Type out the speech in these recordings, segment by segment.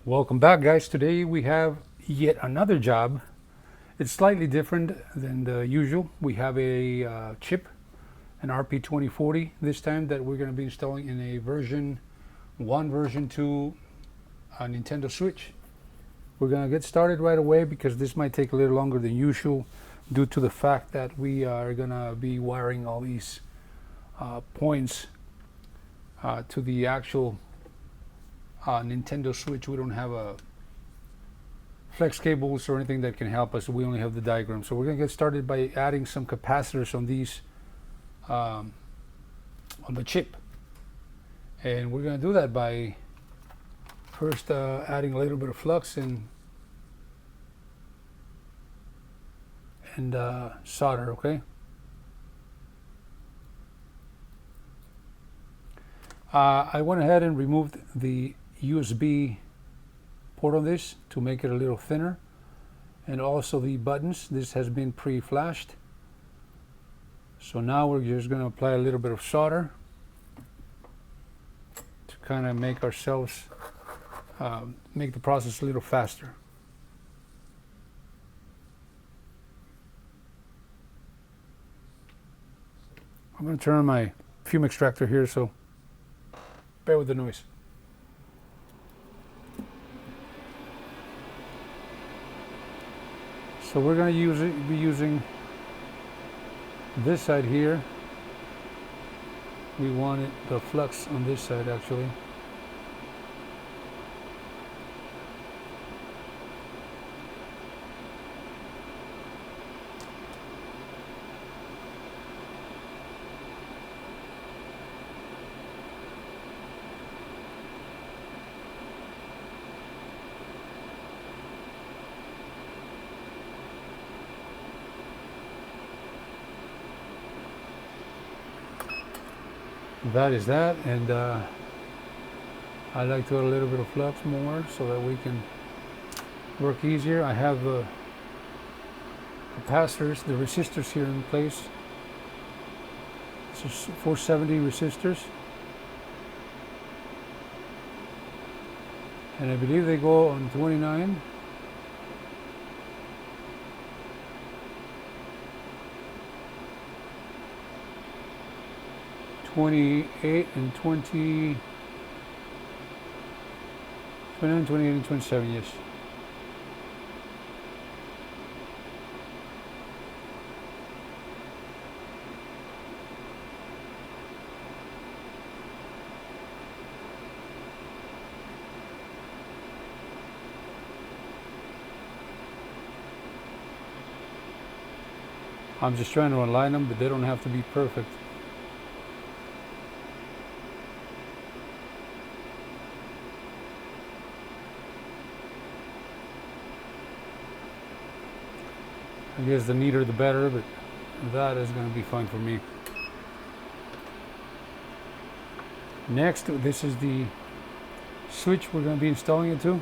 Welcome back, guys. Today we have yet another job. It's slightly different than the usual. We have a chip, an RP2040 this time, that we're going to be installing in a version 1, version 2 Nintendo Switch. We're going to get started right away because this might take a little longer than usual due to the fact that we are going to be wiring all these points to the actual Nintendo Switch. We don't have a flex cables or anything that can help us. We only have the diagram. So we're going to get started by adding some capacitors on these on the chip, and we're going to do that by first adding a little bit of flux and solder. Okay. I went ahead and removed the USB port on this to make it a little thinner, and also the buttons. This has been pre-flashed, so now we're just going to apply a little bit of solder to kind of make ourselves make the process a little faster. I'm going to turn on my fume extractor here, so bear with the noise. So we're going to be using this side here. We wanted the flux on this side actually. That is that, and I like to add a little bit of flux more so that we can work easier. I have the capacitors, the resistors here in place. This is 470 resistors, and I believe they go on 29. '28 and 20, 29, 28, and 27, yes. I'm just trying to align them, but they don't have to be perfect. I guess the neater the better, but that is going to be fine for me. Next, this is the switch we're going to be installing it to.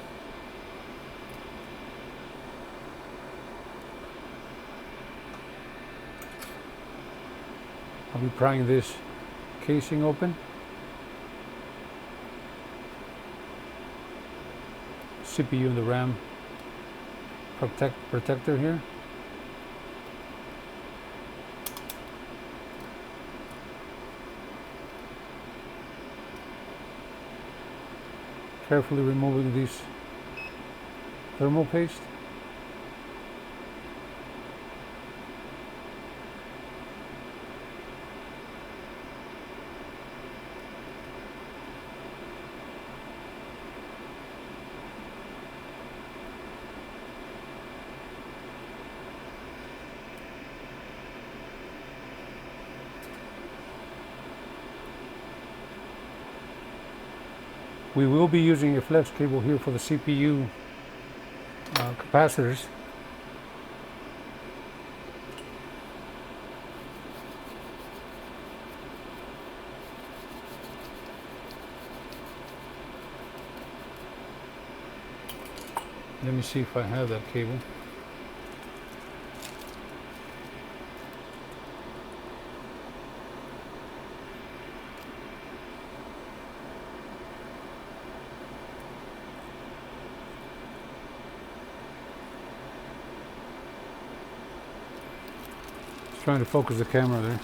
I'll be prying this casing open. CPU and the RAM protector here. Carefully removing this thermal paste. We will be using a flex cable here for the CPU capacitors. Let me see if I have that cable. Just trying to focus the camera there.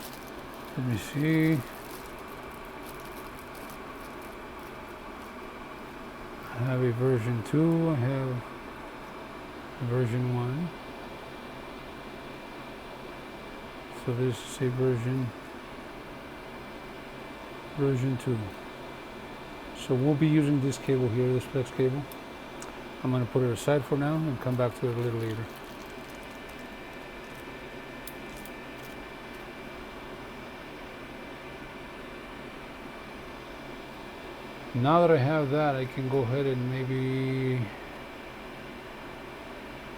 Let me see. I have a version 2, I have a version 1. So this is a version 2. So we'll be using this cable here, this flex cable. I'm going to put it aside for now and come back to it a little later. Now that I have that, I can go ahead and maybe,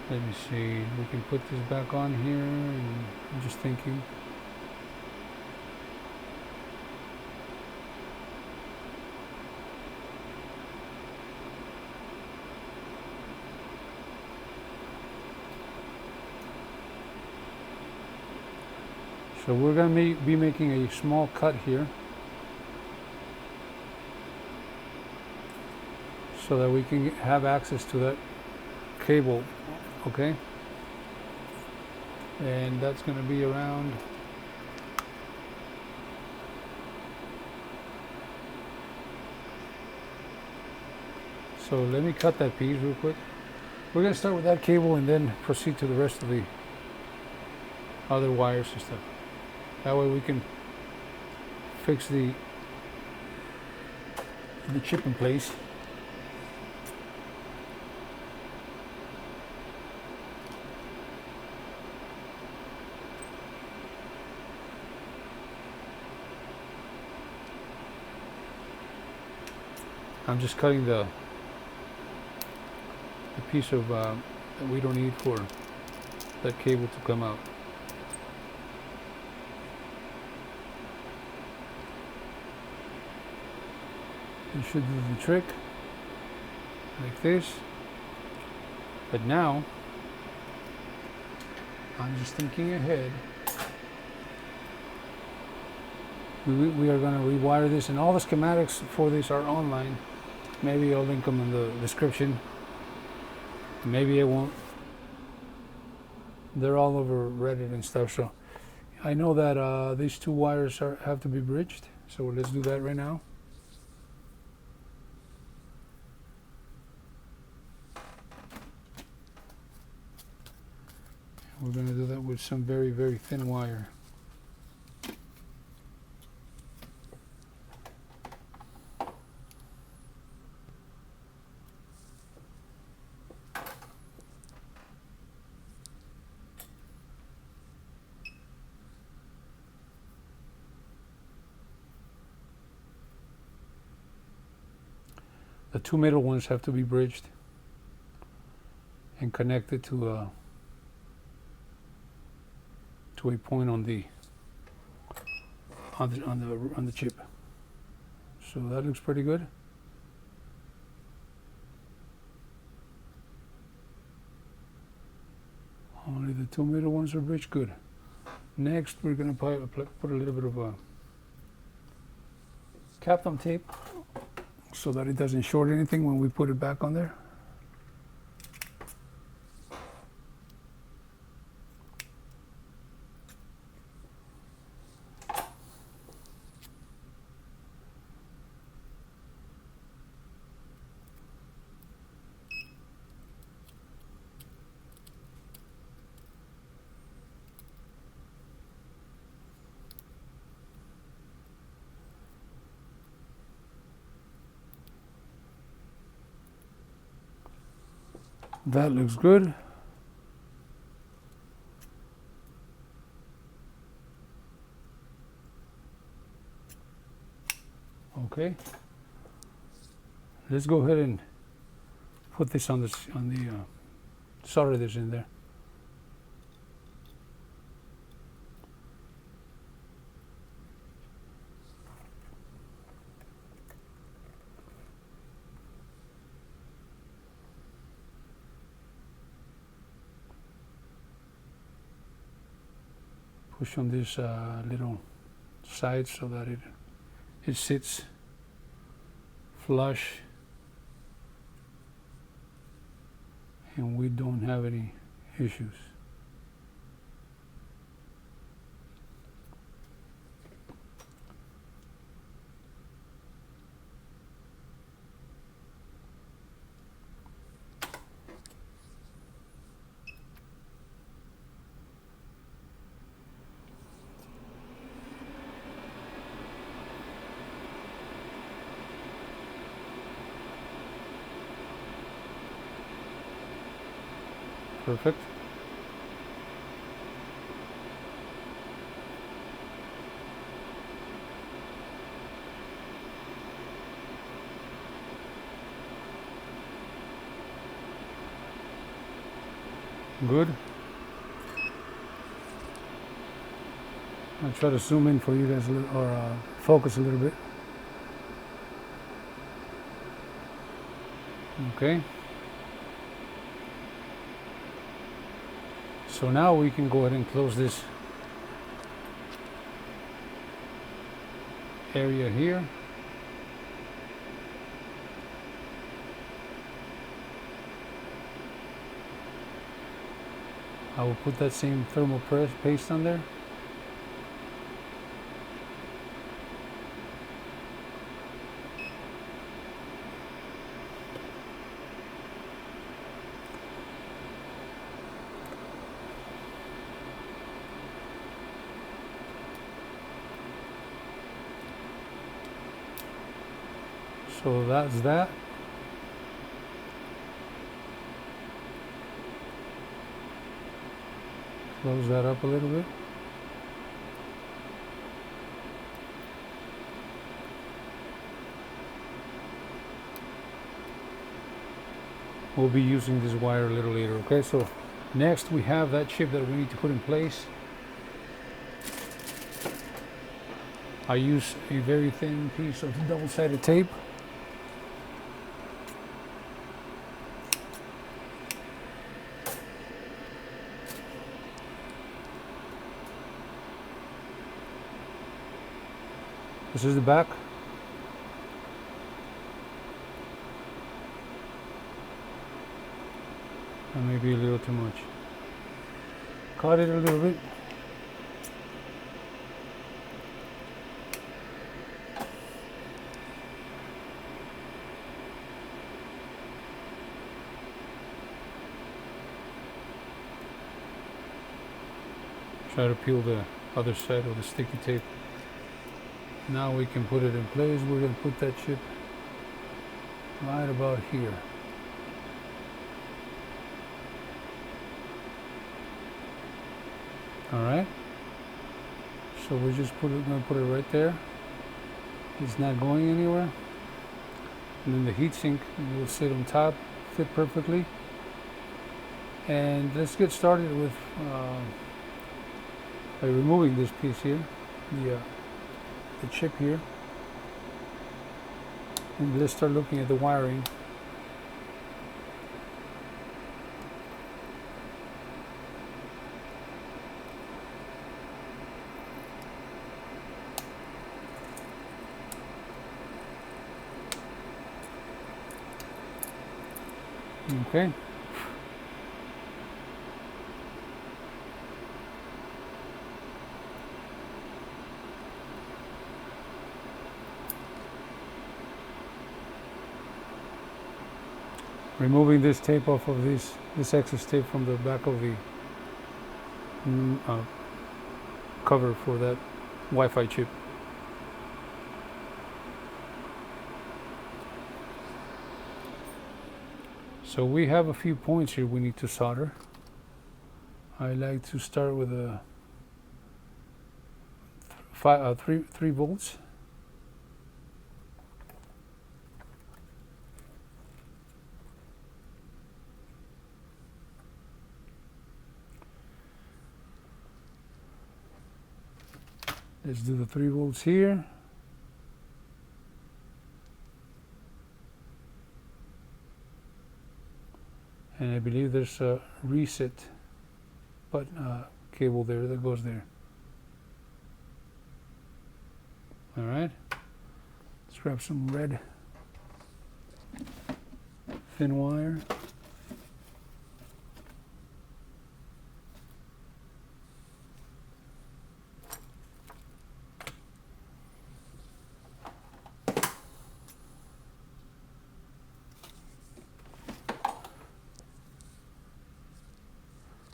let me see, we can put this back on here, and I'm just thinking. So we're going to be making a small cut here so that we can have access to that cable, okay? And that's going to be around so let me cut that piece real quick. We're going to start with that cable and then proceed to the rest of the other wires and stuff. That way we can fix the chip in place. I'm just cutting the piece of that we don't need for that cable to come out. It should do the trick, like this. But now, I'm just thinking ahead. We are going to rewire this, and all the schematics for this are online. Maybe I'll link them in the description. Maybe I won't. They're all over Reddit and stuff. So I know that these two wires have to be bridged. So let's do that right now. We're going to do that with some very, very thin wire. The two middle ones have to be bridged and connected to a point on the chip. So that looks pretty good. Only the two middle ones are bridged good. Next, we're going to put a little bit of Kapton tape so that it doesn't short anything when we put it back on there. That looks good. Okay. Let's go ahead and put this on the solder this in there. Push on this little side so that it sits flush and we don't have any issues. Perfect. Good. I'll try to zoom in for you guys a little, or focus a little bit. Okay. So now we can go ahead and close this area here. I will put that same thermal paste on there. So that's that. Close that up a little bit. We'll be using this wire a little later, okay? So next we have that chip that we need to put in place. I use a very thin piece of double-sided tape. This is the back. And maybe a little too much. Cut it a little bit. Try to peel the other side of the sticky tape. Now we can put it in place. We're going to put that chip right about here. All right. So we're just going to put it right there. It's not going anywhere. And then the heatsink will sit on top, fit perfectly. And let's get started with by removing this piece here, the chip here, and let's start looking at the wiring. Okay. Removing this tape off of this excess tape from the back of the cover for that Wi-Fi chip. So we have a few points here we need to solder. I like to start with a 3 volts. Let's do the 3 volts here. And I believe there's a reset button, cable there that goes there. All right. Let's grab some red thin wire.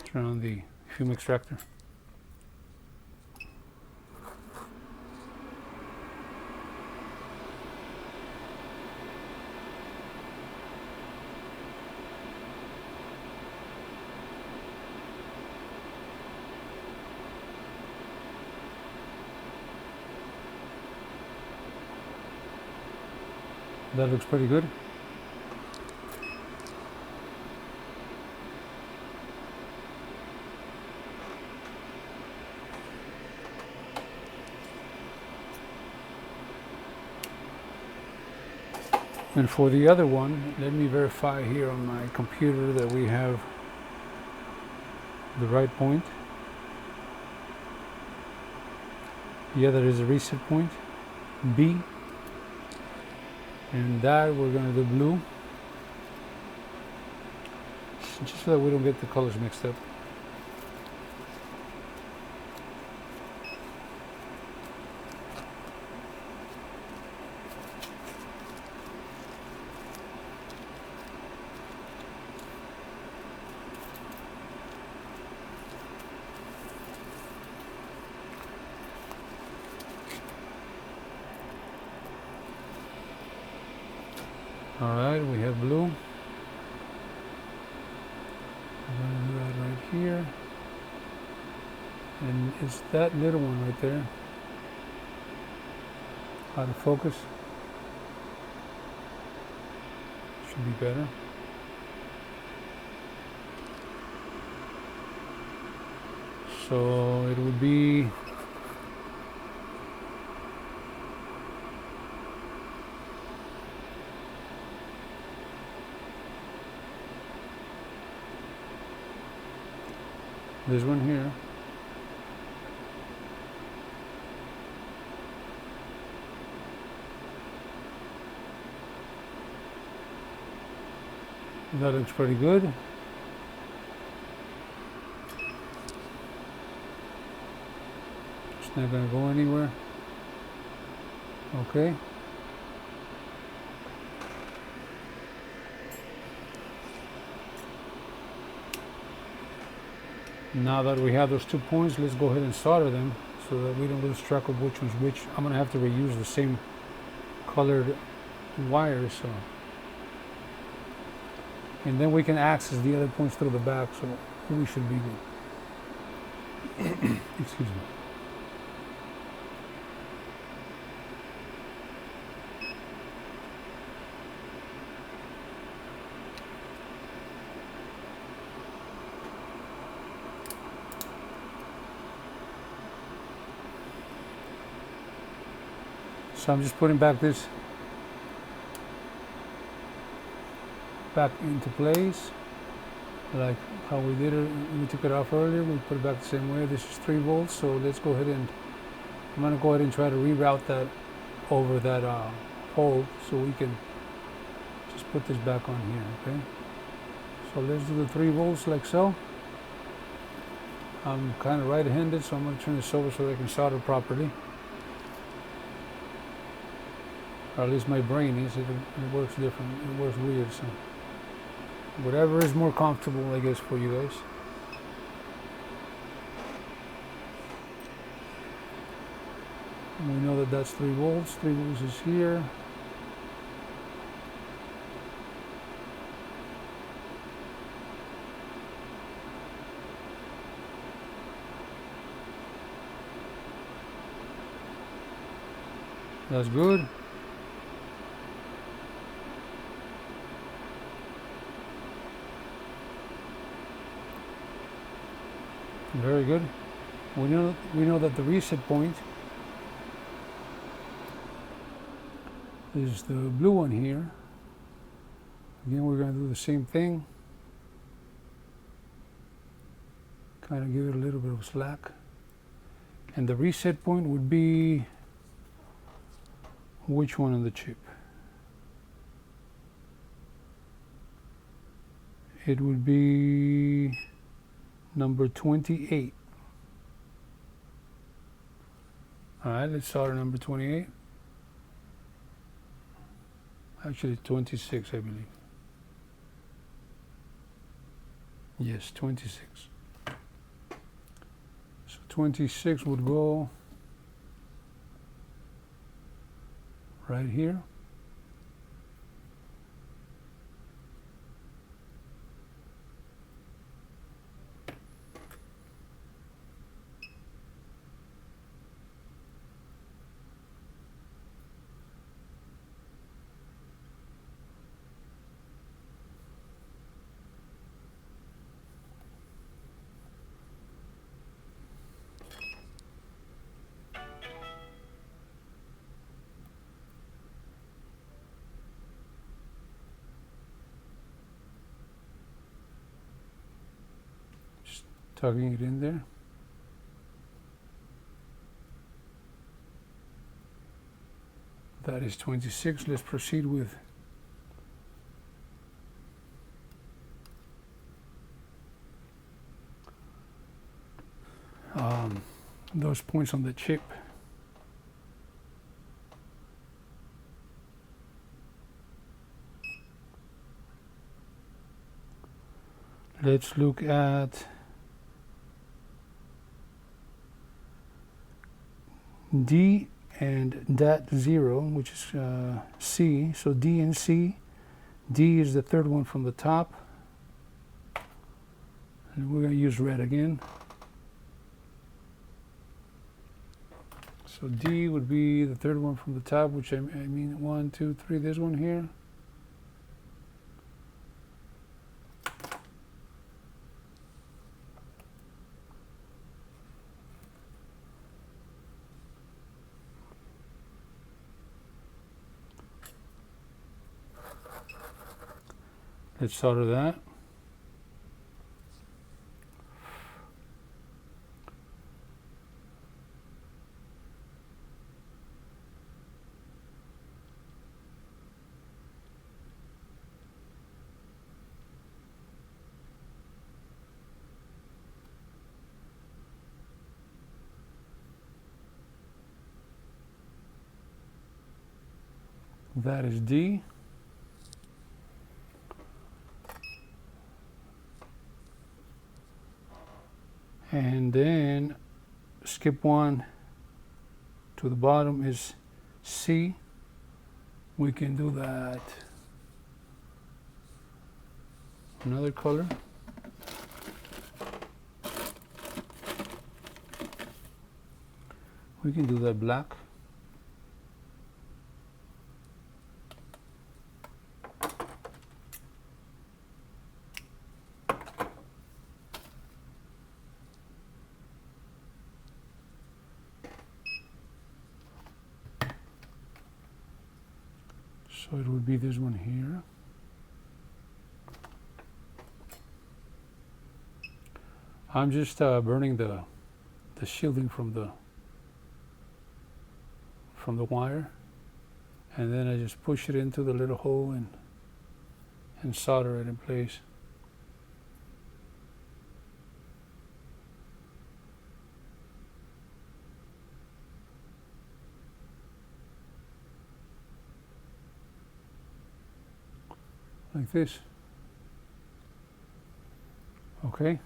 Turn on the fume extractor. That looks pretty good. And for the other one, let me verify here on my computer that we have the right point. Yeah, there is a reset point, B. And that we're going to do blue, just so that we don't get the colors mixed up. Alright, we have blue. I'm going to do that right here. And it's that little one right there. Out of focus. Should be better. So it would be this one here. That looks pretty good. It's not going to go anywhere. Okay. Now that we have those 2 points, let's go ahead and solder them so that we don't lose track of which one's which. I'm going to have to reuse the same colored wires, so. And then we can access the other points through the back, so we should be good. Excuse me. So I'm just putting back this back into place, like how we did it. We took it off earlier. We put it back the same way. This is 3 volts. So let's go ahead and I'm going to go ahead and try to reroute that over that hole, so we can just put this back on here. Okay. So let's do the 3 volts like so. I'm kind of right-handed, so I'm going to turn this over so I can solder properly. Or at least my brain is. It works different. It works weird. So whatever is more comfortable, I guess, for you guys. And we know that that's 3 volts. 3 volts is here. That's good. Very good. We know that the reset point is the blue one here. Again, we're going to do the same thing. Kind of give it a little bit of slack. And the reset point would be which one on the chip? It would be number 28. All right, let's solder number 28. Actually 26, I believe. Yes, 26. So 26 would go right here. tugging it in there. That is 26. Let's proceed with those points on the chip. Let's look at D and that 0, which is C. So D and C. D is the third one from the top. And we're going to use red again. So D would be the third one from the top, which I mean 1, 2, 3, this one here. Let's solder that. That is D. And then skip one to the bottom is C. We can do that another color. We can do that black. So it would be this one here. I'm just burning the shielding from the wire, and then I just push it into the little hole and solder it in place. Like this. Okay,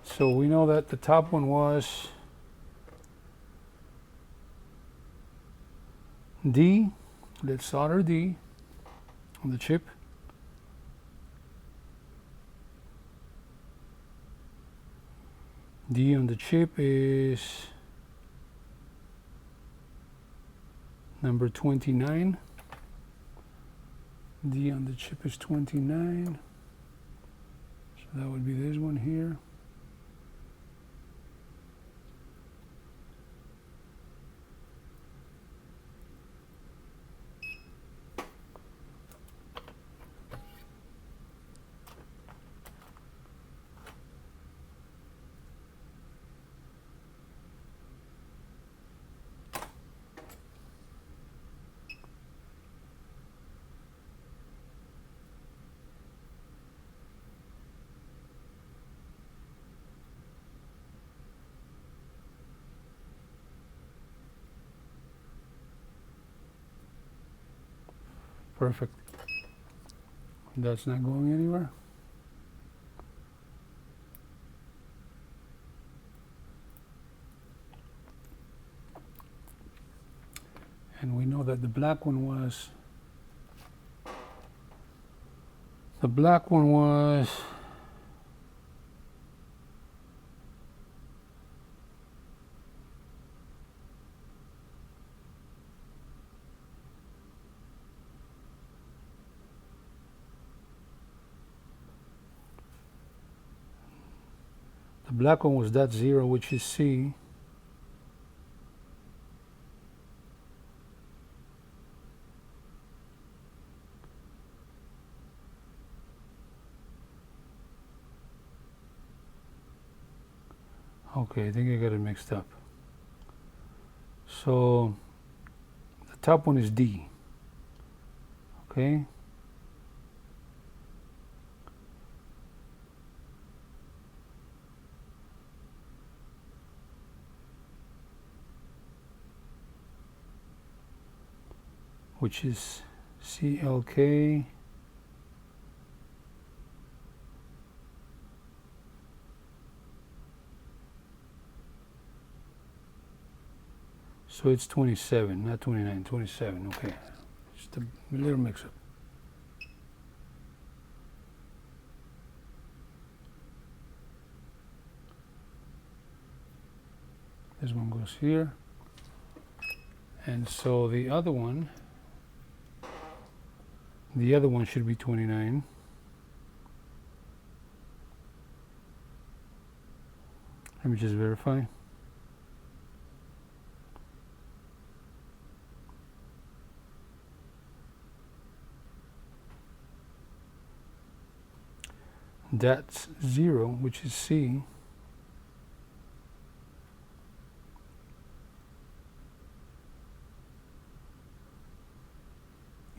so we know that the top one was D. Let's solder D on the chip. D on the chip is number 29. D on the chip is 29. So that would be this one here. Perfect. That's not going anywhere. And we know that the black one was that 0, which is C. Okay, I think I got it mixed up. So the top one is D. Okay. Which is CLK. So it's 27, not 29, 27. Okay. Just a little mix up. This one goes here. And so the other one should be 29. Let me just verify. That's 0, which is C.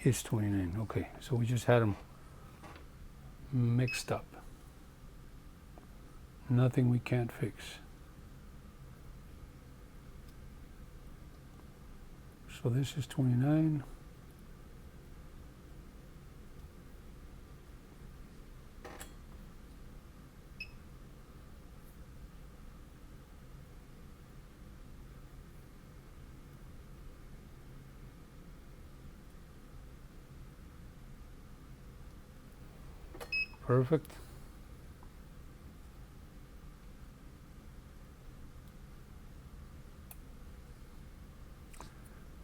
Is 29. Okay, so we just had them mixed up. Nothing we can't fix. So this is 29. Perfect.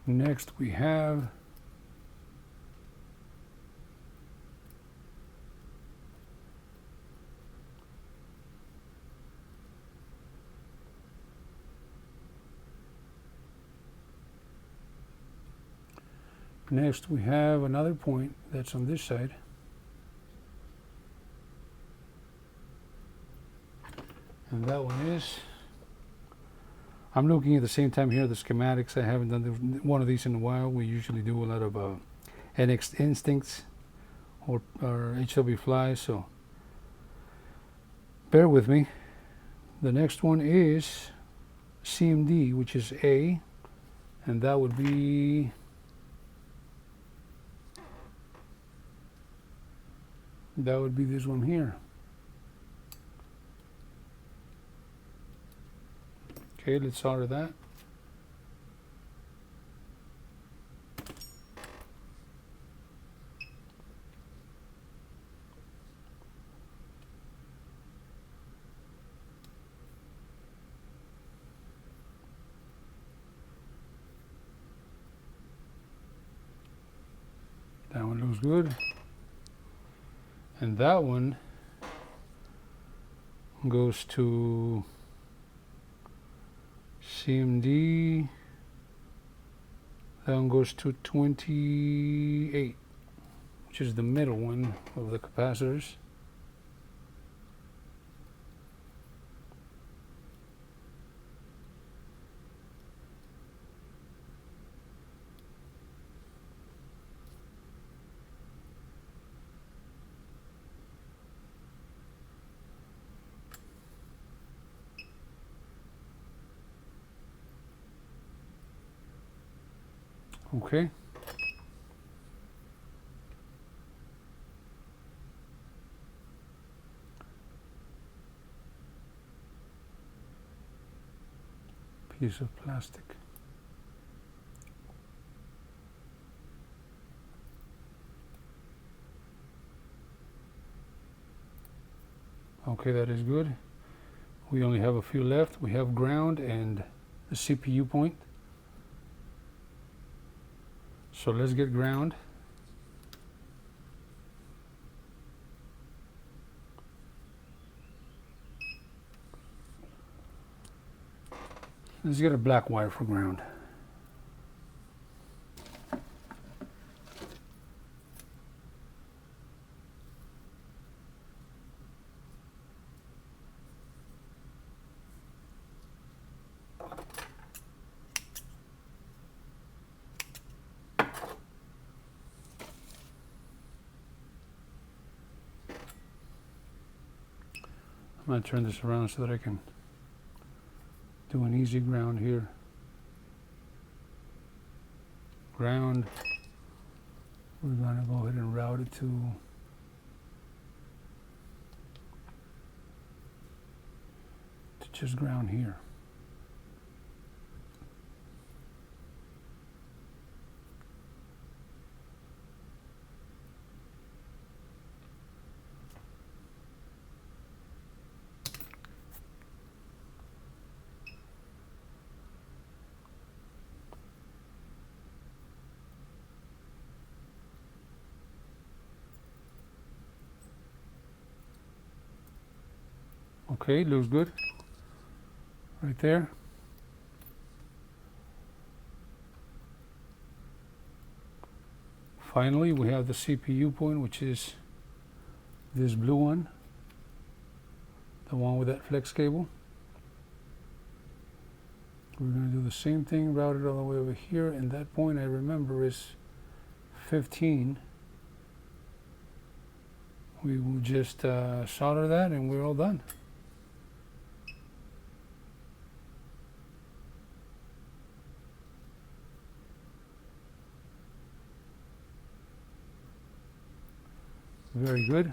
Next we have another point that's on this side. And that one is, I'm looking at the same time here the schematics. I haven't done one of these in a while. We usually do a lot of NX instincts or HW fly, so bear with me. The next one is CMD, which is A, and that would be this one here. Okay, let's solder that. That one looks good. And that one goes to CMD. That one goes to 28, which is the middle one of the capacitors. Okay. Piece of plastic. Okay, that is good. We only have a few left. We have ground and the CPU point. So let's get ground. Let's get a black wire for ground. I'm going to turn this around so that I can do an easy ground here. Ground. We're going to go ahead and route it to just ground here. Okay, looks good. Right there. Finally, we have the CPU point, which is this blue one, the one with that flex cable. We're going to do the same thing, route it all the way over here, and that point I remember is 15. We will just solder that and we're all done. Very good.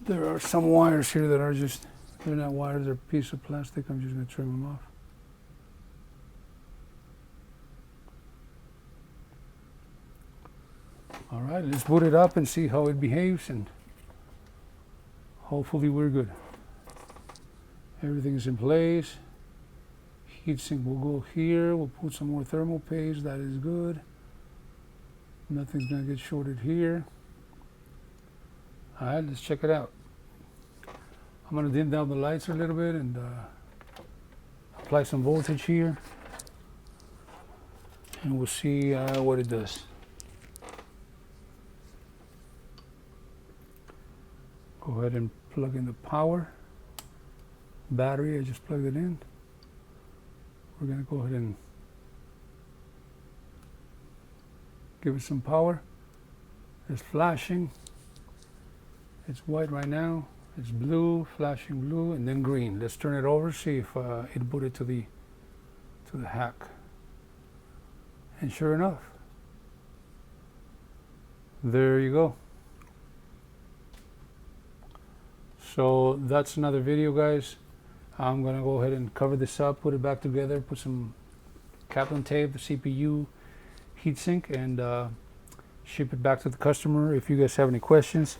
There are some wires here that are just, they're not wires, they're a piece of plastic. I'm just going to trim them off. All right, let's boot it up and see how it behaves, and hopefully we're good. Everything's in place. Heatsink will go here. We'll put some more thermal paste. That is good. Nothing's going to get shorted here. All right, let's check it out. I'm going to dim down the lights a little bit and apply some voltage here. And we'll see what it does. Go ahead and plug in the power. Battery, I just plugged it in. We're going to go ahead and give it some power. It's flashing. It's white right now. It's blue, flashing blue, and then green. Let's turn it over, see if it booted to the hack. And sure enough, there you go. So that's another video, guys. I'm gonna go ahead and cover this up, put it back together, put some Kaplan tape, the CPU heatsink, and ship it back to the customer. If you guys have any questions,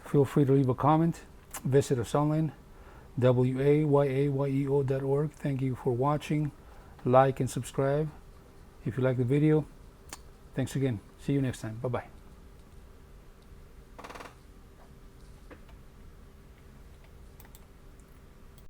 feel free to leave a comment. Visit us online, wayayo.org. Thank you for watching. Like and subscribe if you like the video. Thanks again. See you next time. Bye-bye.